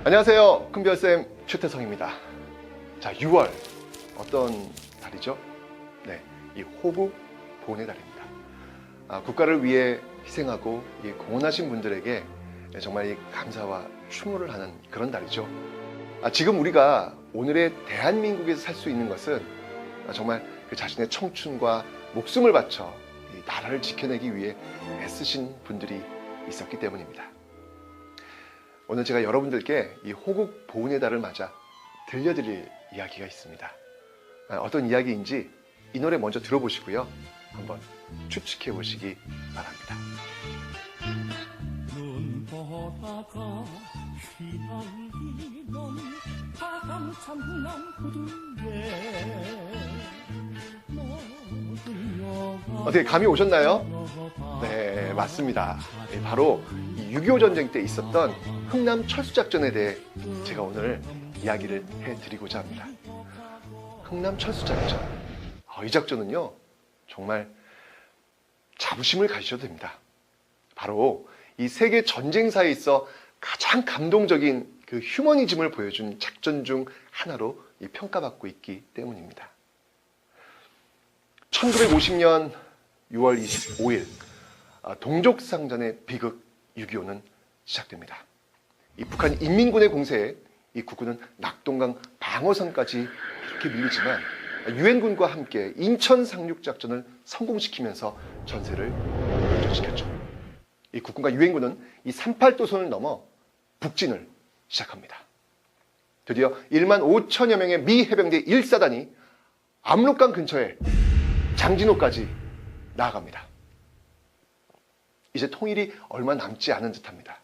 안녕하세요. 큰별쌤 최태성입니다. 자, 6월 어떤 달이죠? 네, 이 호국 보훈의 달입니다. 국가를 위해 희생하고 이 공헌하신 분들에게 정말 이 감사와 추모를 하는 그런 달이죠. 지금 우리가 오늘의 대한민국에서 살 수 있는 것은 정말 그 자신의 청춘과 목숨을 바쳐 이 나라를 지켜내기 위해 애쓰신 분들이 있었기 때문입니다. 오늘 제가 여러분들께 이 호국 보훈의 달을 맞아 들려드릴 이야기가 있습니다. 어떤 이야기인지 이 노래 먼저 들어보시고요. 한번 추측해 보시기 바랍니다. 눈보라가 휘날리는 바람찬 남구두에 어떻게 감이 오셨나요? 네, 맞습니다. 바로 6.25 전쟁 때 있었던 흥남 철수작전에 대해 제가 오늘 이야기를 해드리고자 합니다. 흥남 철수작전. 이 작전은요, 정말 자부심을 가지셔도 됩니다. 바로 이 세계 전쟁사에 있어 가장 감동적인 그 휴머니즘을 보여준 작전 중 하나로 평가받고 있기 때문입니다. 1950년 6월 25일 동족상전의 비극 6.25는 시작됩니다. 이 북한 인민군의 공세에 이 국군은 낙동강 방어선까지 이렇게 밀리지만 유엔군과 함께 인천 상륙작전을 성공시키면서 전세를 역전시켰죠. 이 국군과 유엔군은 이 38도선을 넘어 북진을 시작합니다. 드디어 1만 5천여 명의 미 해병대 1사단이 압록강 근처에 장진호까지 나아갑니다. 이제 통일이 얼마 남지 않은 듯합니다.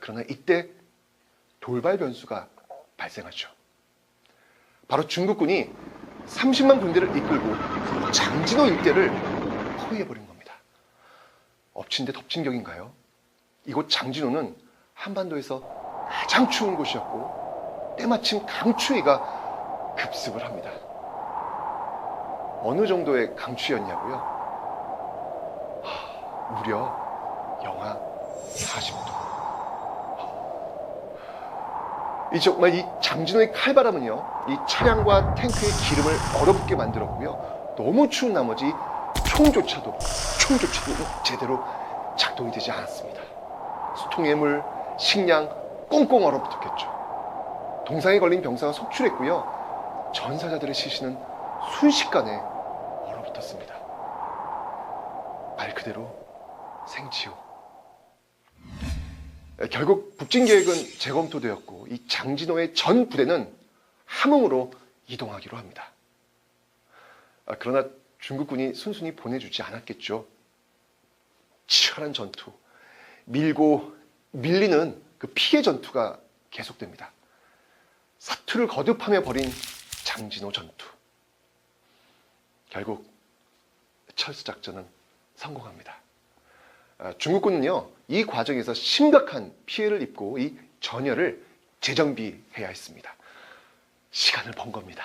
그러나 이때 돌발 변수가 발생하죠. 바로 중국군이 30만 군대를 이끌고 장진호 일대를 포위해버린 겁니다. 엎친 데 덮친 격인가요? 이곳 장진호는 한반도에서 가장 추운 곳이었고 때마침 강추위가 급습을 합니다. 어느 정도의 강추위였냐고요? 무려 영하 40도. 정말 이 장진호의 칼바람은요, 이 차량과 탱크의 기름을 얼어붙게 만들었고요. 너무 추운 나머지 총조차도 제대로 작동이 되지 않았습니다. 수통의 물, 식량 꽁꽁 얼어붙었겠죠. 동상에 걸린 병사가 속출했고요. 전사자들의 시신은 순식간에 얼어붙었습니다. 말 그대로 생지옥. 결국 북진 계획은 재검토되었고 이 장진호의 전 부대는 함흥으로 이동하기로 합니다. 그러나 중국군이 순순히 보내주지 않았겠죠. 치열한 전투, 밀고 밀리는 그 피해 전투가 계속됩니다. 사투를 거듭하며 벌인 장진호 전투. 결국 철수작전은 성공합니다. 중국군은요, 이 과정에서 심각한 피해를 입고 이 전열을 재정비해야 했습니다. 시간을 번 겁니다.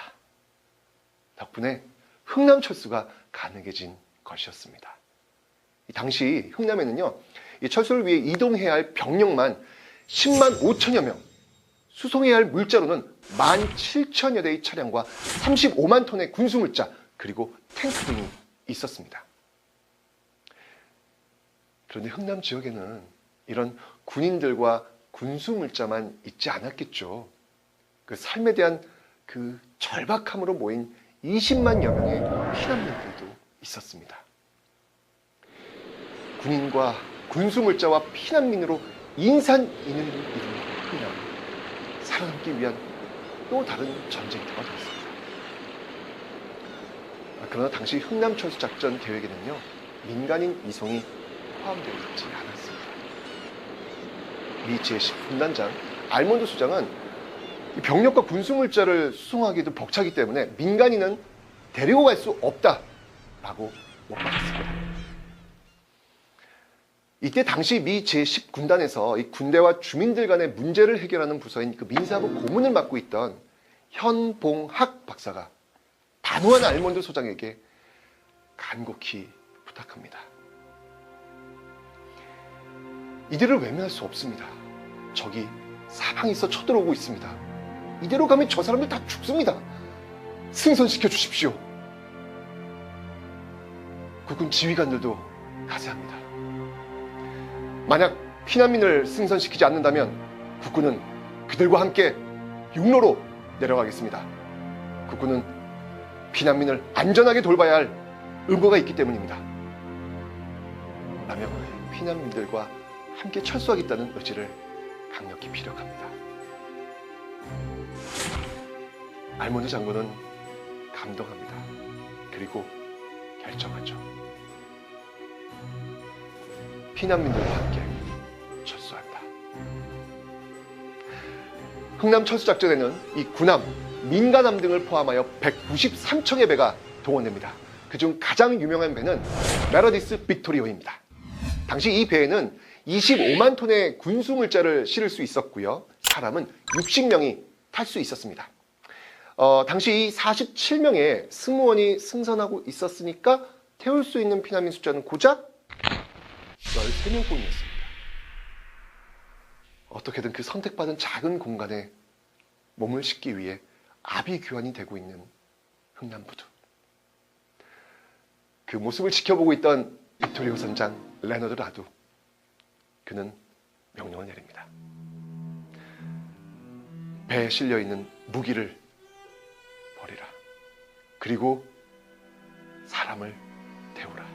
덕분에 흥남 철수가 가능해진 것이었습니다. 당시 흥남에는요, 이 철수를 위해 이동해야 할 병력만 10만 5천여 명, 수송해야 할 물자로는 17,000여 대의 차량과 35만 톤의 군수물자, 그리고 탱크 등이 있었습니다. 그런데 흥남 지역에는 이런 군인들과 군수물자만 있지 않았겠죠. 그 삶에 대한 그 절박함으로 모인 20만여 명의 피난민들도 있었습니다. 군인과 군수물자와 피난민으로 인산인해를 이루는 흥남. 살아남기 위한 또 다른 전쟁터가 되었습니다. 그러나 당시 흥남 철수 작전 계획에는요, 민간인 이송이 포함되어 있지 않았습니다. 미 제10군단장 알몬드 수장은 병력과 군수물자를 수송하기도 벅차기 때문에 민간인은 데리고 갈 수 없다라고 못 박았습니다. 이때 당시 미 제10군단에서 이 군대와 주민들 간의 문제를 해결하는 부서인 그 민사부 고문을 맡고 있던 현봉학 박사가 단호한 알몬드 소장에게 간곡히 부탁합니다. 이들을 외면할 수 없습니다. 적이 사방에서 쳐들어오고 있습니다. 이대로 가면 저 사람들 다 죽습니다. 승선시켜 주십시오. 국군 지휘관들도 가세합니다. 만약 피난민을 승선시키지 않는다면 국군은 그들과 함께 육로로 내려가겠습니다. 국군은 피난민을 안전하게 돌봐야 할 의무가 있기 때문입니다. 라며 피난민들과 함께 철수하겠다는 의지를 강력히 피력합니다. 알몬드 장군은 감동합니다. 그리고 결정하죠. 피난민들과 함께 철수한다. 흥남 철수작전에는 이 군함, 민간함 등을 포함하여 193척의 배가 동원됩니다. 그중 가장 유명한 배는 메러디스 빅토리오입니다. 당시 이 배에는 25만 톤의 군수 물자를 실을 수 있었고요. 사람은 60명이 탈 수 있었습니다. 당시 이 47명의 승무원이 승선하고 있었으니까 태울 수 있는 피난민 숫자는 고작 13명뿐이었습니다. 어떻게든 그 선택받은 작은 공간에 몸을 싣기 위해 아비규환이 되고 있는 흥남부두. 그 모습을 지켜보고 있던 빅토리오 선장 레너드 라두. 그는 명령을 내립니다. 배에 실려있는 무기를 버리라. 그리고 사람을 태우라.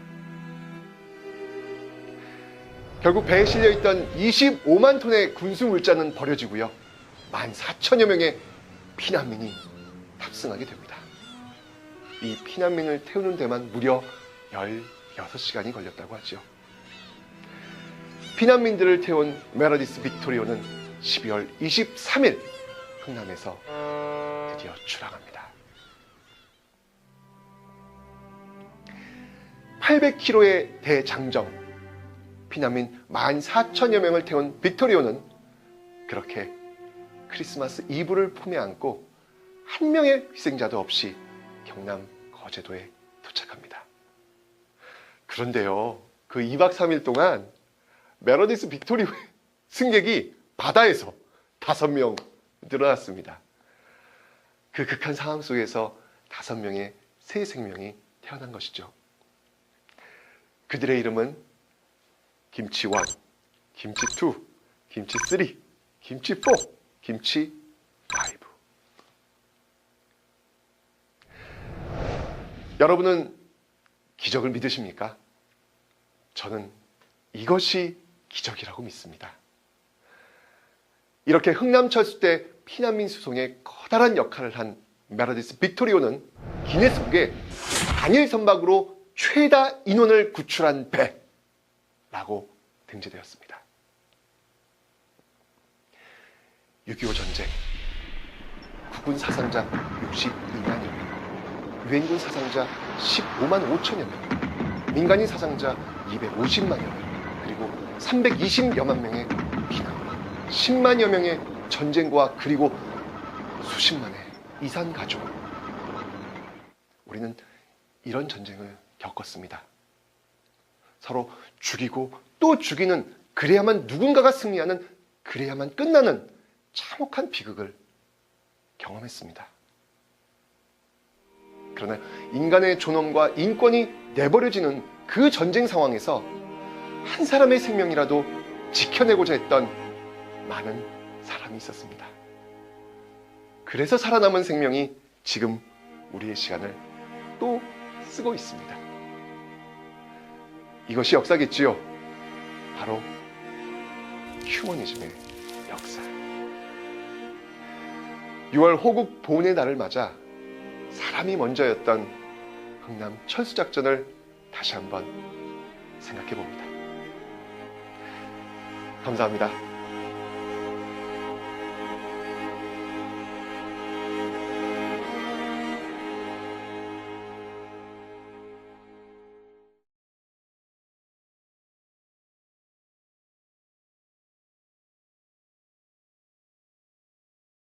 결국 배에 실려있던 25만 톤의 군수 물자는 버려지고요. 14,000여 명의 피난민이 탑승하게 됩니다. 이 피난민을 태우는 데만 무려 16시간이 걸렸다고 하죠. 피난민들을 태운 메러디스 빅토리오는 12월 23일 흥남에서 드디어 출항합니다. 800km의 대장정, 피난민 14,000여 명을 태운 빅토리오는 그렇게 크리스마스 이브를 품에 안고 한 명의 희생자도 없이 경남 거제도에 도착합니다. 그런데요, 그 2박 3일 동안 메러디스 빅토리오의 승객이 바다에서 5명 늘어났습니다. 그 극한 상황 속에서 5명의 새 생명이 태어난 것이죠. 그들의 이름은 김치 1, 김치 2, 김치 3, 김치 4, 김치 5. 여러분은 기적을 믿으십니까? 저는 이것이 기적이라고 믿습니다. 이렇게 흥남철수 때 피난민 수송에 커다란 역할을 한 메러디스 빅토리오는 기네스북에 단일 선박으로 최다 인원을 구출한 배라고 등재되었습니다. 6.25 전쟁, 국군 사상자 62만여 명, 유엔군 사상자 15만 5천여 명, 민간인 사상자 250만여 명, 그리고 320여만 명의 피난민, 10만여 명의 전쟁과 그리고 수십만의 이산 가족. 우리는 이런 전쟁을 겪었습니다. 서로 죽이고 또 죽이는, 그래야만 누군가가 승리하는, 그래야만 끝나는 참혹한 비극을 경험했습니다. 그러나 인간의 존엄과 인권이 내버려지는 그 전쟁 상황에서 한 사람의 생명이라도 지켜내고자 했던 많은 사람이 있었습니다. 그래서 살아남은 생명이 지금 우리의 시간을 또 쓰고 있습니다. 이것이 역사겠지요. 바로 휴머니즘의 역사. 6월 호국 보훈의 날을 맞아 사람이 먼저였던 흥남 철수작전을 다시 한번 생각해 봅니다. 감사합니다.